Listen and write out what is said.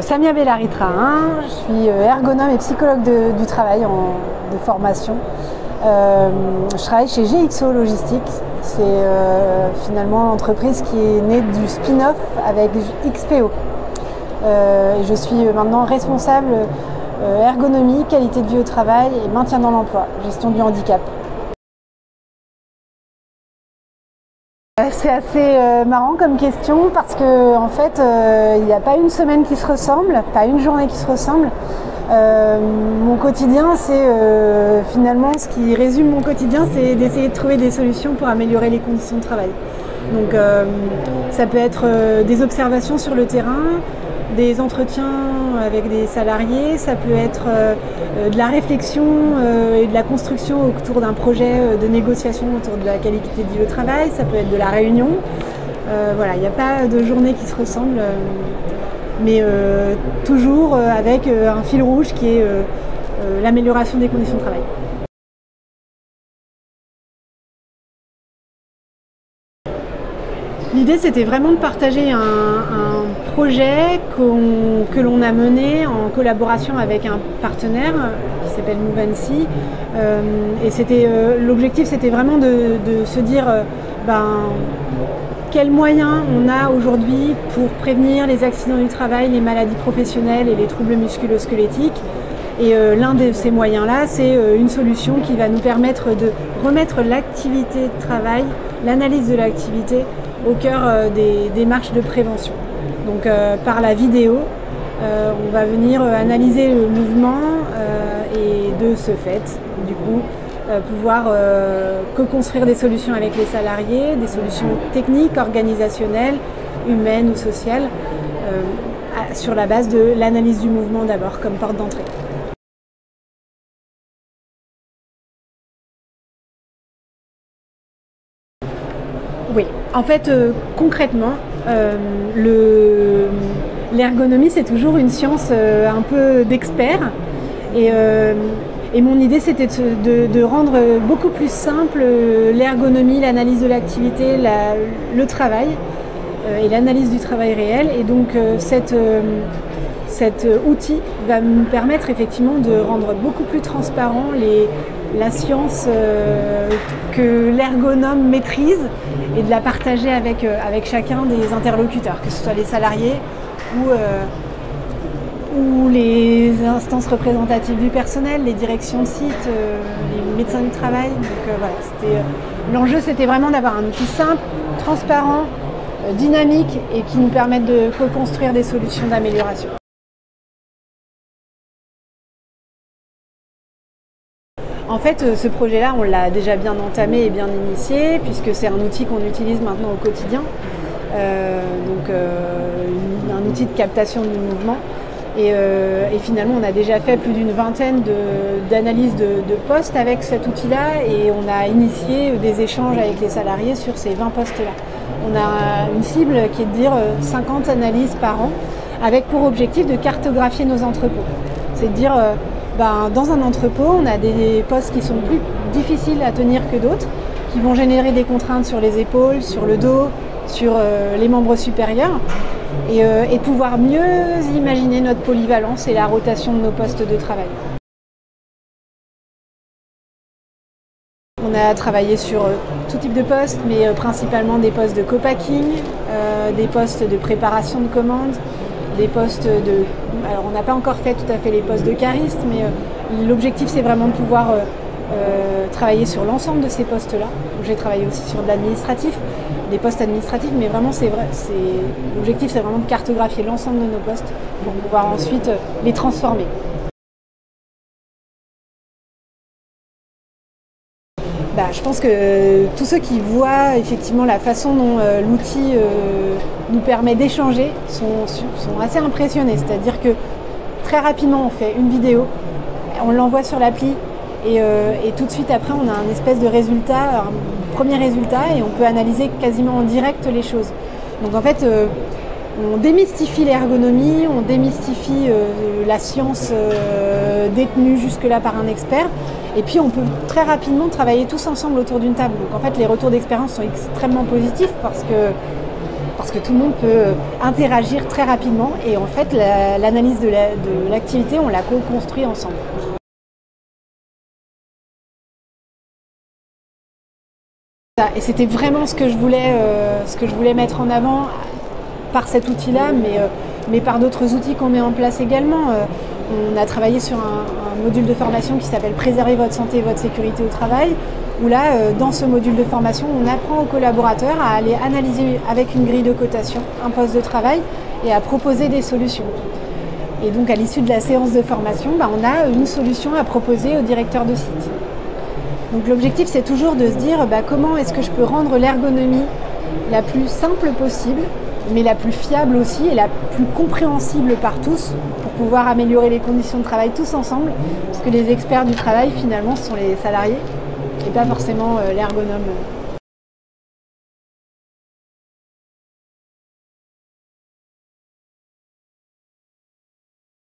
Samia Bellaritra, je suis ergonome et psychologue du travail de formation. Je travaille chez GXO Logistique. C'est finalement l'entreprise qui est née du spin-off avec XPO. Je suis maintenant responsable ergonomie, qualité de vie au travail et maintien dans l'emploi, gestion du handicap. C'est assez marrant comme question parce que en fait il n'y a pas une semaine qui se ressemble, pas une journée qui se ressemble. Mon quotidien, c'est finalement ce qui résume mon quotidien, c'est d'essayer de trouver des solutions pour améliorer les conditions de travail. Donc ça peut être des observations sur le terrain, des entretiens avec des salariés, ça peut être de la réflexion et de la construction autour d'un projet de négociation autour de la qualité de vie au travail, ça peut être de la réunion. Voilà, il n'y a pas de journée qui se ressemble, mais toujours avec un fil rouge qui est l'amélioration des conditions de travail. L'idée, c'était vraiment de partager un projet que l'on a mené en collaboration avec un partenaire qui s'appelle Mouvancy. Et l'objectif, c'était vraiment de se dire quels moyens on a aujourd'hui pour prévenir les accidents du travail, les maladies professionnelles et les troubles musculo-squelettiques. Et l'un de ces moyens-là, c'est une solution qui va nous permettre de remettre l'activité de travail, l'analyse de l'activité, au cœur des démarches de prévention. Donc par la vidéo, on va venir analyser le mouvement et de ce fait, du coup, pouvoir co-construire des solutions avec les salariés, des solutions techniques, organisationnelles, humaines ou sociales, sur la base de l'analyse du mouvement d'abord comme porte d'entrée. Oui, en fait, concrètement, l'ergonomie, c'est toujours une science un peu d'expert. Et mon idée, c'était de rendre beaucoup plus simple l'ergonomie, l'analyse de l'activité, le travail et l'analyse du travail réel. Et donc, cet outil va me permettre effectivement de rendre beaucoup plus transparent la science que l'ergonome maîtrise et de la partager avec chacun des interlocuteurs, que ce soit les salariés ou les instances représentatives du personnel, les directions de site, les médecins du travail. Donc voilà, l'enjeu, c'était vraiment d'avoir un outil simple, transparent, dynamique et qui nous permette de co-construire des solutions d'amélioration. En fait, ce projet-là, on l'a déjà bien entamé et bien initié, puisque c'est un outil qu'on utilise maintenant au quotidien. Un outil de captation du mouvement. Et finalement, on a déjà fait plus d'une vingtaine d'analyses de postes avec cet outil-là, et on a initié des échanges avec les salariés sur ces 20 postes-là. On a une cible qui est de dire 50 analyses par an, avec pour objectif de cartographier nos entrepôts. C'est de dire dans un entrepôt, on a des postes qui sont plus difficiles à tenir que d'autres, qui vont générer des contraintes sur les épaules, sur le dos, sur les membres supérieurs, et pouvoir mieux imaginer notre polyvalence et la rotation de nos postes de travail. On a travaillé sur tout type de postes, mais principalement des postes de co-packing, des postes de préparation de commandes, des postes de... Alors on n'a pas encore fait tout à fait les postes de cariste, mais l'objectif, c'est vraiment de pouvoir travailler sur l'ensemble de ces postes-là. J'ai travaillé aussi sur de l'administratif, des postes administratifs, mais vraiment l'objectif, c'est vraiment de cartographier l'ensemble de nos postes pour pouvoir ensuite les transformer. Je pense que tous ceux qui voient effectivement la façon dont l'outil nous permet d'échanger sont assez impressionnés. C'est-à-dire que très rapidement, on fait une vidéo, on l'envoie sur l'appli et tout de suite après, on a un espèce de résultat, un premier résultat, et on peut analyser quasiment en direct les choses. Donc en fait, on démystifie l'ergonomie, on démystifie la science détenue jusque-là par un expert. Et puis on peut très rapidement travailler tous ensemble autour d'une table. Donc en fait, les retours d'expérience sont extrêmement positifs parce que parce que tout le monde peut interagir très rapidement. Et en fait, l'analyse de l'activité, on l'a co-construit ensemble. Et c'était vraiment ce que je voulais mettre en avant par cet outil-là, mais par d'autres outils qu'on met en place également. On a travaillé sur un module de formation qui s'appelle « Préserver votre santé et votre sécurité au travail », où là, dans ce module de formation, on apprend aux collaborateurs à aller analyser avec une grille de cotation un poste de travail et à proposer des solutions. Et donc, à l'issue de la séance de formation, on a une solution à proposer au directeur de site. Donc l'objectif, c'est toujours de se dire comment est-ce que je peux rendre l'ergonomie la plus simple possible, mais la plus fiable aussi et la plus compréhensible par tous pour pouvoir améliorer les conditions de travail tous ensemble, parce que les experts du travail, finalement, ce sont les salariés et pas forcément l'ergonome.